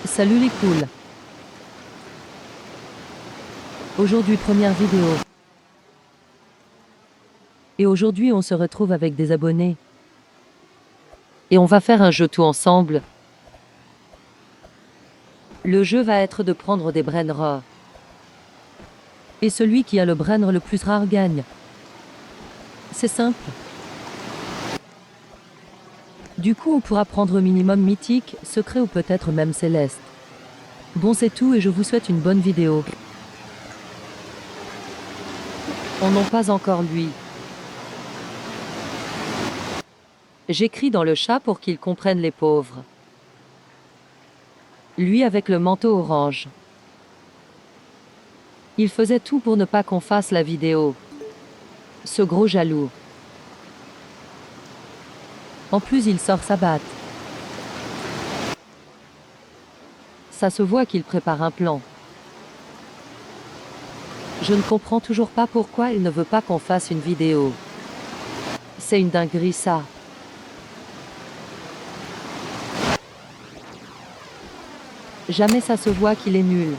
Salut les cools. Aujourd'hui première vidéo. Et aujourd'hui on se retrouve avec des abonnés. Et on va faire un jeu tout ensemble. Le jeu va être de prendre des brain rares. Et celui qui a le brain le plus rare gagne. C'est simple. Du coup on pourra prendre minimum mythique, secret ou peut-être même céleste. Bon c'est tout et je vous souhaite une bonne vidéo. On n'en pas encore lui. J'écris dans le chat pour qu'ils comprennent les pauvres. Lui avec le manteau orange. Il faisait tout pour ne pas qu'on fasse la vidéo. Ce gros jaloux. En plus il sort sa batte. Ça se voit qu'il prépare un plan. Je ne comprends toujours pas pourquoi il ne veut pas qu'on fasse une vidéo. C'est une dinguerie ça. Jamais ça se voit qu'il est nul.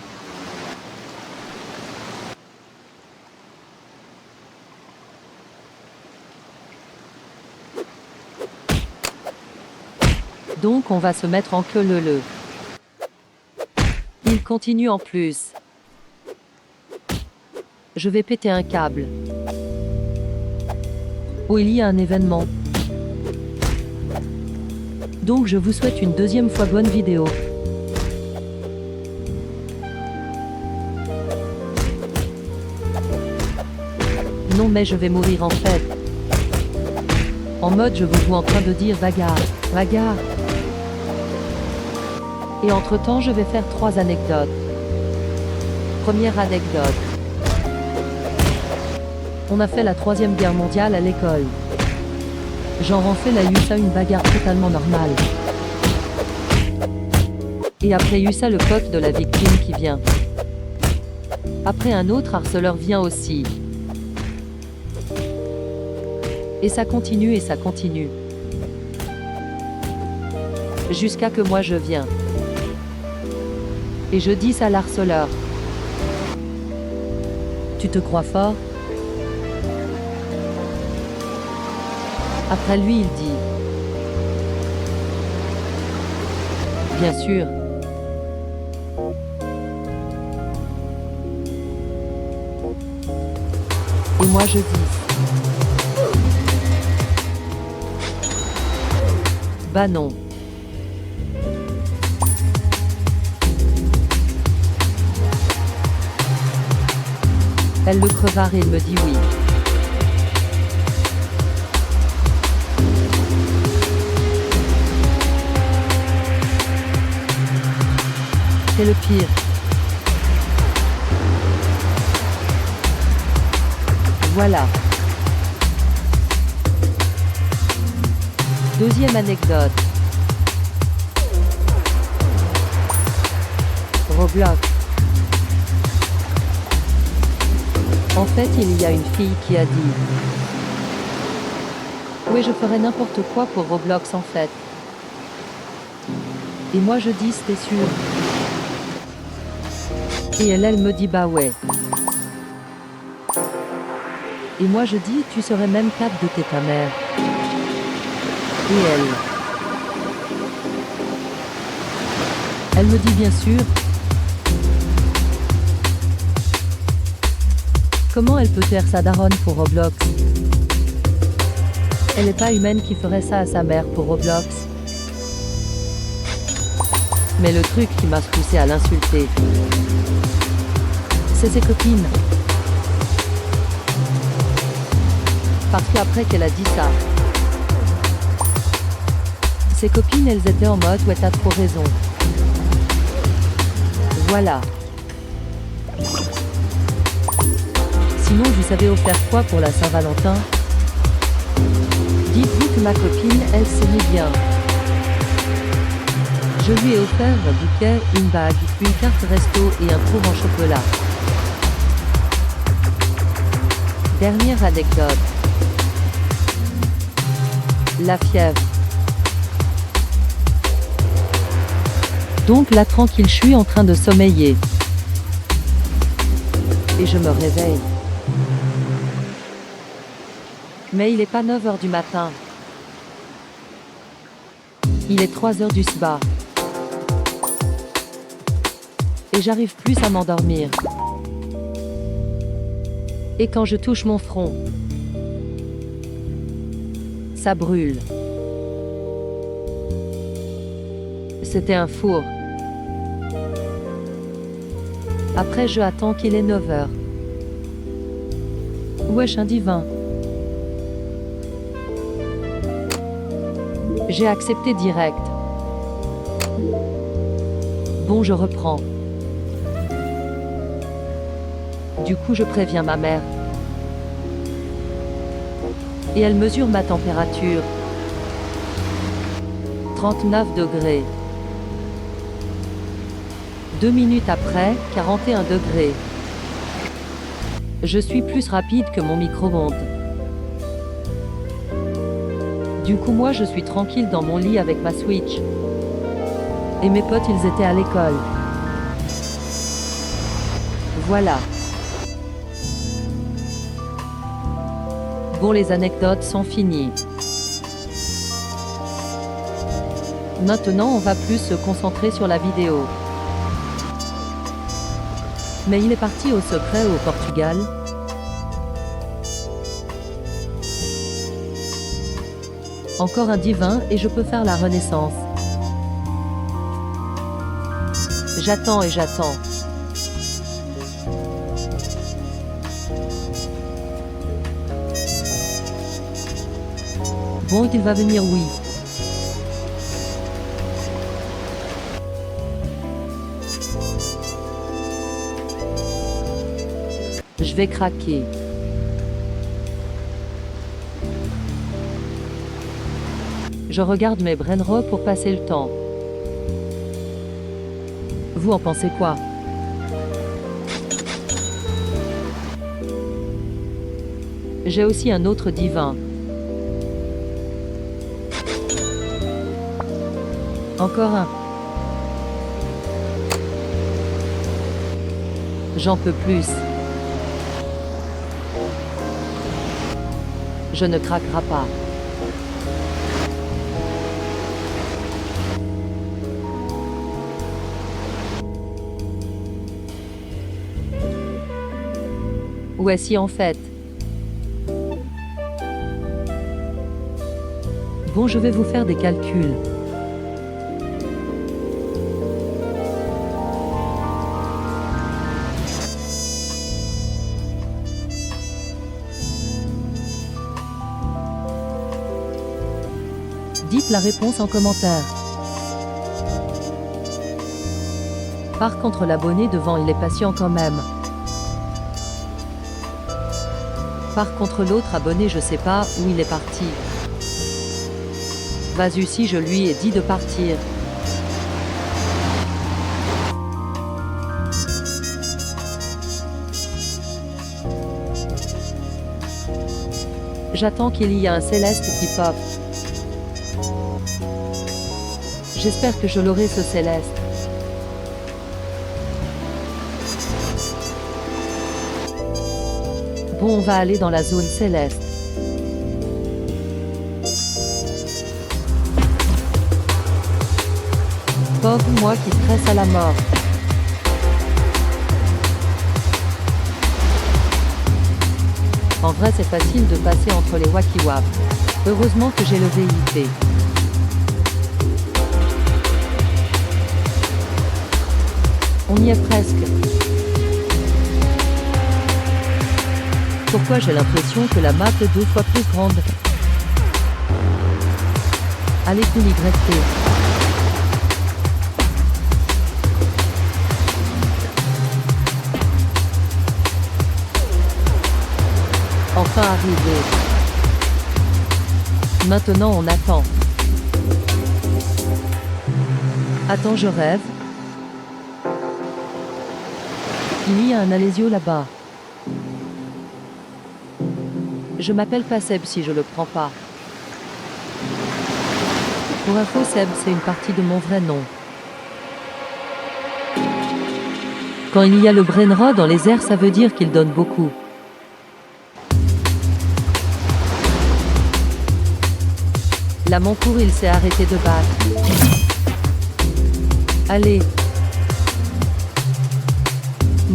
Donc on va se mettre en queue leu. Il continue en plus. Je vais péter un câble. Oh, il y a un événement. Donc je vous souhaite une deuxième fois bonne vidéo. Non mais je vais mourir en fait. En mode je vous vois en train de dire bagarre, bagarre. Et entre temps je vais faire 3 anecdotes. Première anecdote. On a fait la 3e guerre mondiale à l'école. Genre on fait la USA une bagarre totalement normale. Et après USA le pote de la victime qui vient. Après un autre harceleur vient aussi. Et ça continue et ça continue. Jusqu'à que moi je viens. Et je dis à l'harceleur. Tu te crois fort? Après lui il dit. Bien sûr. Et moi je dis. Bah non. Elle le crevard et il me dit oui. C'est le pire. Voilà. Deuxième anecdote. Roblox. En fait, il y a une fille qui a dit « Oui, je ferais n'importe quoi pour Roblox en fait. » Et moi je dis « C'était sûr. » Et elle me dit « Bah ouais. » Et moi je dis « Tu serais même capable de ta mère. » Et elle me dit « Bien sûr. » Comment elle peut taire sa daronne pour Roblox? Elle n'est pas humaine qui ferait ça à sa mère pour Roblox. Mais le truc qui m'a poussé à l'insulter, c'est ses copines. Parce qu'après qu'elle a dit ça, ses copines elles étaient en mode ouais t'as trop raison. Voilà. Sinon vous savez offert quoi pour la Saint-Valentin? Dites-vous que ma copine, elle s'aimait bien. Je lui ai offert un bouquet, une bague, une carte resto et un four en chocolat. Dernière anecdote. La fièvre. Donc là tranquille, je suis en train de sommeiller. Et je me réveille. Mais il n'est pas 9 heures du matin. Il est 3 heures du sba. Et j'arrive plus à m'endormir. Et quand je touche mon front, ça brûle. C'était un four. Après je attends qu'il est 9 heures. Wesh, un divin. J'ai accepté direct. Bon, je reprends. Du coup, je préviens ma mère. Et elle mesure ma température. 39 degrés. 2 minutes après, 41 degrés. Je suis plus rapide que mon micro-ondes. Du coup, moi, je suis tranquille dans mon lit avec ma Switch. Et mes potes, ils étaient à l'école. Voilà. Bon, les anecdotes sont finies. Maintenant, on va plus se concentrer sur la vidéo. Mais il est parti au secret au Portugal. Encore un divin et je peux faire la renaissance. J'attends et j'attends. Bon, il va venir, oui. Je vais craquer. Je regarde mes brainrots pour passer le temps. Vous en pensez quoi? J'ai aussi un autre divin. Encore un. J'en peux plus. Je ne craquerai pas. Ouais, si en fait. Bon, je vais vous faire des calculs. Dites la réponse en commentaire. Par contre, l'abonné devant, il est patient quand même. Par contre, l'autre abonné, je sais pas où il est parti. Vas-y, si je lui ai dit de partir. J'attends qu'il y ait un céleste qui pop. J'espère que je l'aurai, ce céleste. Bon, on va aller dans la zone céleste. Pauvre moi qui stresse à la mort. En vrai, c'est facile de passer entre les Wakiwap. Heureusement que j'ai le VIP. On y est presque. Pourquoi j'ai l'impression que la map est 2 fois plus grande? Allez, cool YT. Enfin arrivé. Maintenant on attend. Attends, je rêve. Il y a un Alésio là-bas. Je m'appelle pas Seb si je le prends pas. Pour info, Seb, c'est une partie de mon vrai nom. Quand il y a le brainrot dans les airs, ça veut dire qu'il donne beaucoup. Là mon cours il s'est arrêté de battre. Allez.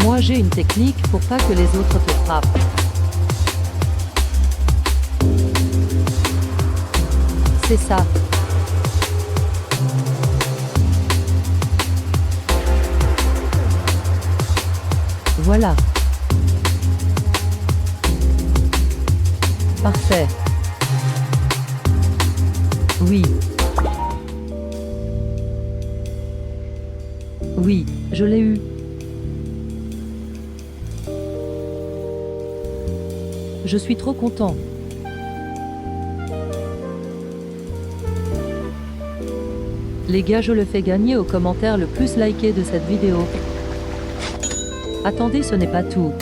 Moi j'ai une technique pour pas que les autres te frappent. C'est ça. Voilà. Parfait. Oui. Oui, je l'ai eu. Je suis trop content. Les gars, je le fais gagner au commentaire le plus liké de cette vidéo. Attendez, ce n'est pas tout.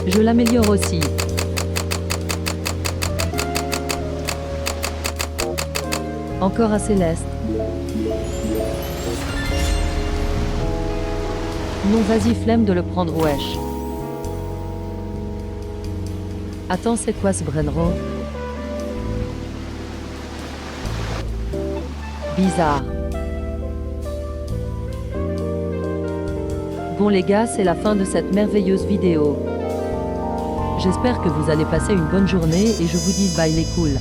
Je l'améliore aussi. Encore à Céleste. Non, vas-y, flemme de le prendre, wesh. Attends, c'est quoi ce brainrot? Bizarre. Bon les gars, c'est la fin de cette merveilleuse vidéo. J'espère que vous allez passer une bonne journée et je vous dis bye les cools.